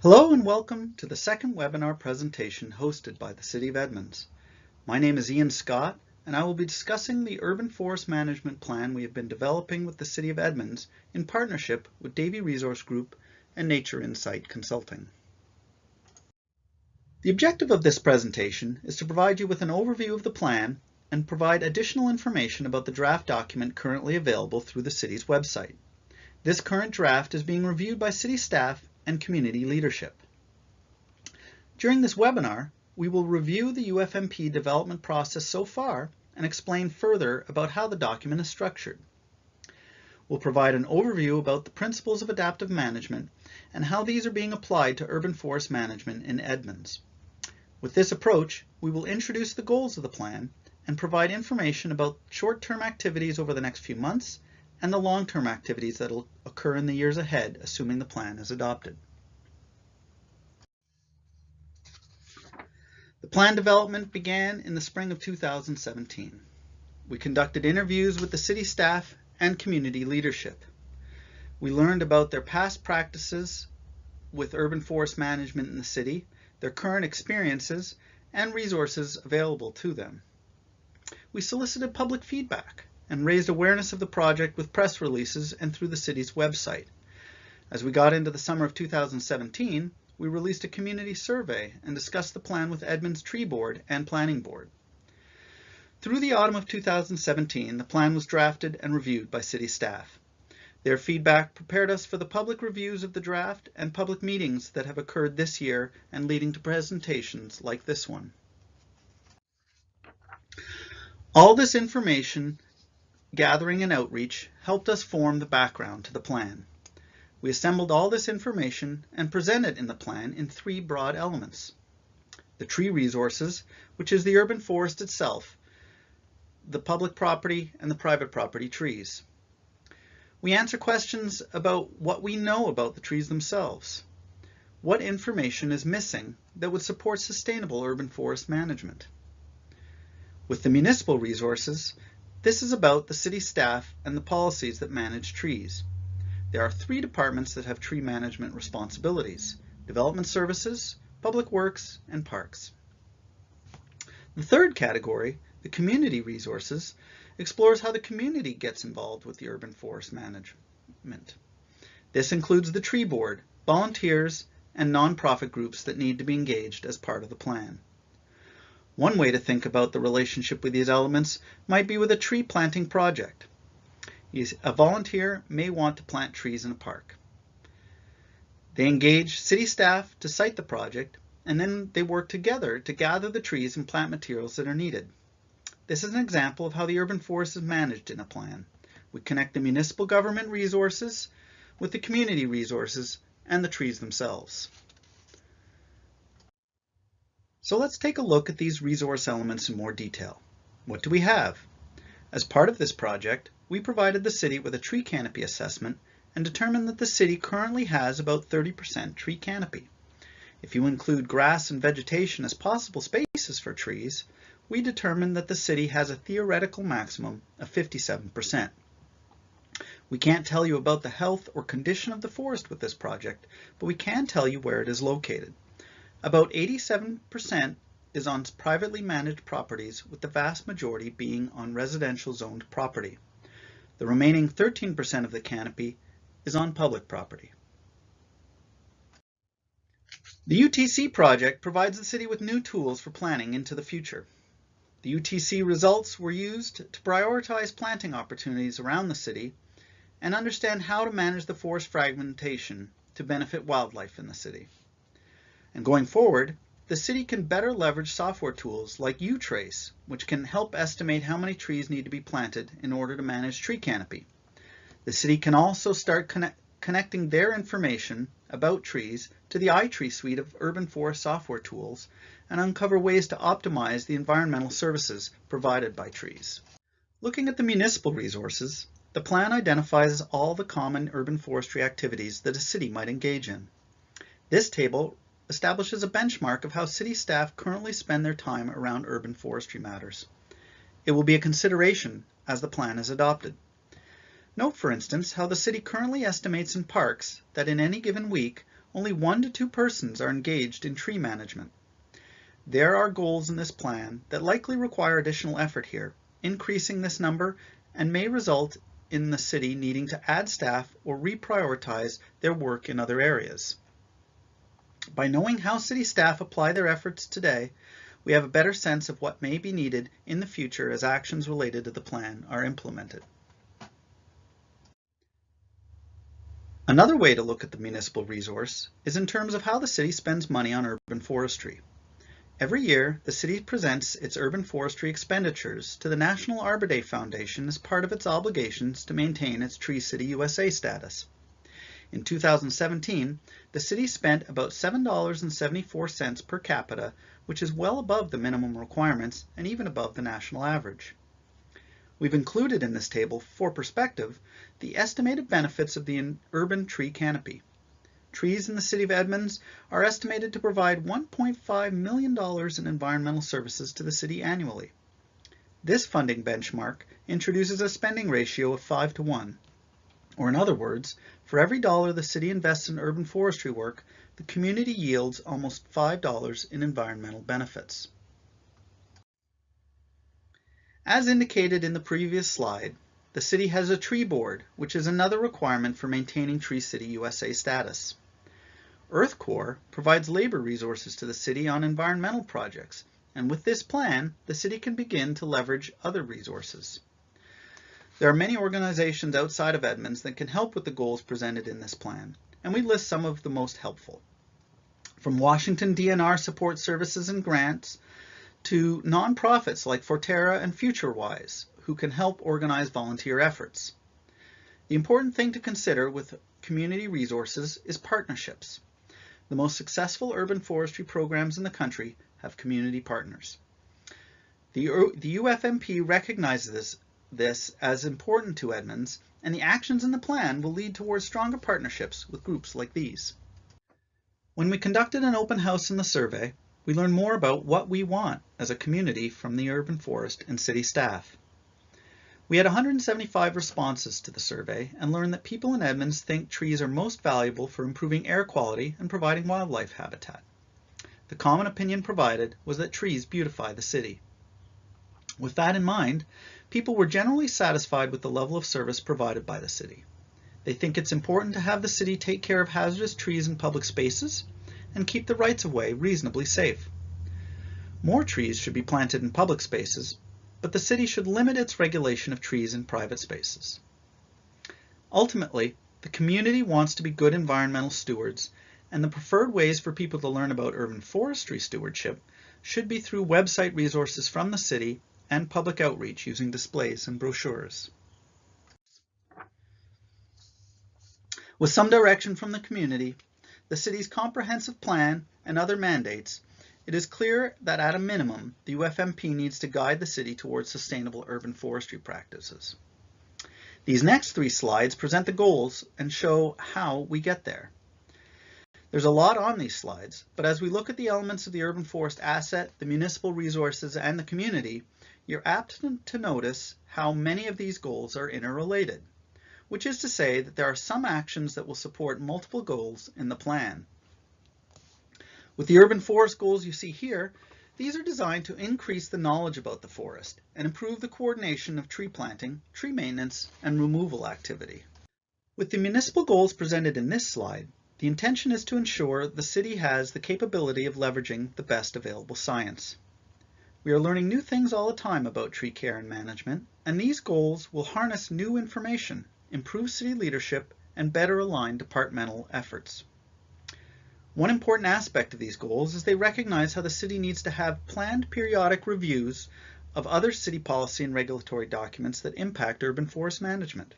Hello and welcome to the second webinar presentation hosted by the City of Edmonds. My name is Ian Scott and I will be discussing the Urban Forest Management Plan we have been developing with the City of Edmonds in partnership with Davey Resource Group and Nature Insight Consulting. The objective of this presentation is to provide you with an overview of the plan and provide additional information about the draft document currently available through the City's website. This current draft is being reviewed by City staff and community leadership. During this webinar, we will review the UFMP development process so far and explain further about how the document is structured. We'll provide an overview about the principles of adaptive management and how these are being applied to urban forest management in Edmonds. With this approach, we will introduce the goals of the plan and provide information about short-term activities over the next few months and the long-term activities that will occur in the years ahead, assuming the plan is adopted. The plan development began in the spring of 2017. We conducted interviews with the city staff and community leadership. We learned about their past practices with urban forest management in the city, their current experiences, and resources available to them. We solicited public feedback and raised awareness of the project with press releases and through the city's website. As we got into the summer of 2017, we released a community survey and discussed the plan with Edmonds Tree Board and Planning Board. Through the autumn of 2017, the plan was drafted and reviewed by city staff. Their feedback prepared us for the public reviews of the draft and public meetings that have occurred this year and leading to presentations like this one. All this information gathering and outreach helped us form the background to the plan. We assembled all this information and presented in the plan in three broad elements. The tree resources, which is the urban forest itself, the public property and the private property trees. We answer questions about what we know about the trees themselves. What information is missing that would support sustainable urban forest management? With the municipal resources, this is about the city staff and the policies that manage trees. There are three departments that have tree management responsibilities: development services, public works, and parks. The third category, the community resources, explores how the community gets involved with the urban forest management. This includes the tree board, volunteers, and nonprofit groups that need to be engaged as part of the plan. One way to think about the relationship with these elements might be with a tree planting project. A volunteer may want to plant trees in a park. They engage city staff to site the project, and then they work together to gather the trees and plant materials that are needed. This is an example of how the urban forest is managed in a plan. We connect the municipal government resources with the community resources and the trees themselves. So let's take a look at these resource elements in more detail. What do we have? As part of this project, we provided the city with a tree canopy assessment and determined that the city currently has about 30% tree canopy. If you include grass and vegetation as possible spaces for trees, we determined that the city has a theoretical maximum of 57%. We can't tell you about the health or condition of the forest with this project, but we can tell you where it is located. About 87% is on privately managed properties, with the vast majority being on residential zoned property. The remaining 13% of the canopy is on public property. The UTC project provides the city with new tools for planning into the future. The UTC results were used to prioritize planting opportunities around the city and understand how to manage the forest fragmentation to benefit wildlife in the city. And going forward, the city can better leverage software tools like UTrace, which can help estimate how many trees need to be planted in order to manage tree canopy. The city can also start connecting their information about trees to the iTree suite of urban forest software tools and uncover ways to optimize the environmental services provided by trees. Looking at the municipal resources, the plan identifies all the common urban forestry activities that a city might engage in. This table establishes a benchmark of how city staff currently spend their time around urban forestry matters. It will be a consideration as the plan is adopted. Note, for instance, how the city currently estimates in parks that in any given week, only 1 to 2 persons are engaged in tree management. There are goals in this plan that likely require additional effort here, increasing this number and may result in the city needing to add staff or reprioritize their work in other areas. By knowing how city staff apply their efforts today, we have a better sense of what may be needed in the future as actions related to the plan are implemented. Another way to look at the municipal resource is in terms of how the city spends money on urban forestry. Every year, the city presents its urban forestry expenditures to the National Arbor Day Foundation as part of its obligations to maintain its Tree City USA status. In 2017, the city spent about $7.74 per capita, which is well above the minimum requirements and even above the national average. We've included in this table, for perspective, the estimated benefits of the urban tree canopy. Trees in the city of Edmonds are estimated to provide $1.5 million in environmental services to the city annually. This funding benchmark introduces a spending ratio of 5 to 1. Or in other words, for every dollar the city invests in urban forestry work, the community yields almost $5 in environmental benefits. As indicated in the previous slide, the city has a tree board, which is another requirement for maintaining Tree City USA status. Earth Corps provides labor resources to the city on environmental projects, and with this plan, the city can begin to leverage other resources. There are many organizations outside of Edmonds that can help with the goals presented in this plan, and we list some of the most helpful. From Washington DNR support services and grants to nonprofits like Forterra and FutureWise, who can help organize volunteer efforts. The important thing to consider with community resources is partnerships. The most successful urban forestry programs in the country have community partners. The UFMP recognizes this as important to Edmonds, and the actions in the plan will lead towards stronger partnerships with groups like these. When we conducted an open house in the survey, we learned more about what we want as a community from the urban forest and city staff. We had 175 responses to the survey and learned that people in Edmonds think trees are most valuable for improving air quality and providing wildlife habitat. The common opinion provided was that trees beautify the city. With that in mind, people were generally satisfied with the level of service provided by the city. They think it's important to have the city take care of hazardous trees in public spaces and keep the rights-of-way reasonably safe. More trees should be planted in public spaces, but the city should limit its regulation of trees in private spaces. Ultimately, the community wants to be good environmental stewards, and the preferred ways for people to learn about urban forestry stewardship should be through website resources from the city and public outreach using displays and brochures. With some direction from the community, the city's comprehensive plan, and other mandates, it is clear that at a minimum, the UFMP needs to guide the city towards sustainable urban forestry practices. These next 3 slides present the goals and show how we get there. There's a lot on these slides, but as we look at the elements of the urban forest asset, the municipal resources, and the community, you're apt to notice how many of these goals are interrelated, which is to say that there are some actions that will support multiple goals in the plan. With the urban forest goals you see here, these are designed to increase the knowledge about the forest and improve the coordination of tree planting, tree maintenance, and removal activity. With the municipal goals presented in this slide, the intention is to ensure the city has the capability of leveraging the best available science. We are learning new things all the time about tree care and management, and these goals will harness new information, improve city leadership, and better align departmental efforts. One important aspect of these goals is they recognize how the city needs to have planned periodic reviews of other city policy and regulatory documents that impact urban forest management.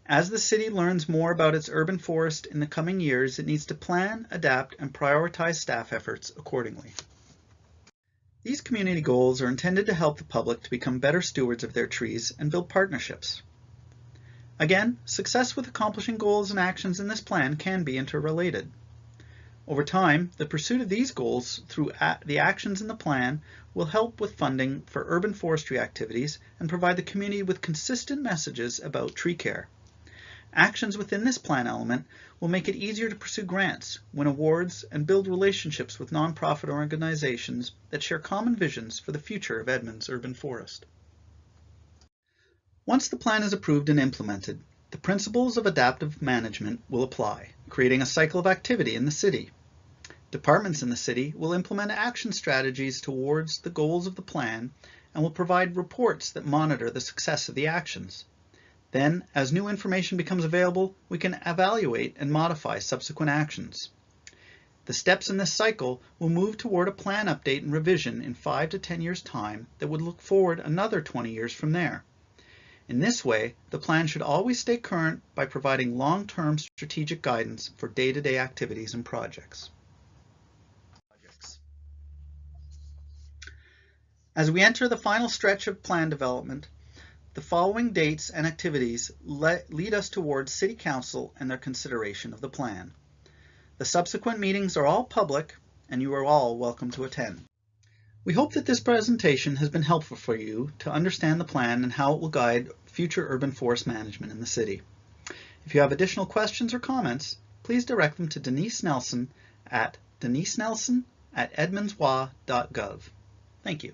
As the city learns more about its urban forest in the coming years, it needs to plan, adapt, and prioritize staff efforts accordingly. These community goals are intended to help the public to become better stewards of their trees and build partnerships. Again, success with accomplishing goals and actions in this plan can be interrelated. Over time, the pursuit of these goals through the actions in the plan will help with funding for urban forestry activities and provide the community with consistent messages about tree care. Actions within this plan element will make it easier to pursue grants, win awards, and build relationships with nonprofit organizations that share common visions for the future of Edmonds urban forest. Once the plan is approved and implemented, the principles of adaptive management will apply, creating a cycle of activity in the city. Departments in the city will implement action strategies towards the goals of the plan and will provide reports that monitor the success of the actions. Then, as new information becomes available, we can evaluate and modify subsequent actions. The steps in this cycle will move toward a plan update and revision in 5 to 10 years' time that would look forward another 20 years from there. In this way, the plan should always stay current by providing long-term strategic guidance for day-to-day activities and projects. As we enter the final stretch of plan development, the following dates and activities lead us towards City Council and their consideration of the plan. The subsequent meetings are all public, and you are all welcome to attend. We hope that this presentation has been helpful for you to understand the plan and how it will guide future urban forest management in the city. If you have additional questions or comments, please direct them to Denise Nelson at denisenelson@edmondswa.gov. Thank you.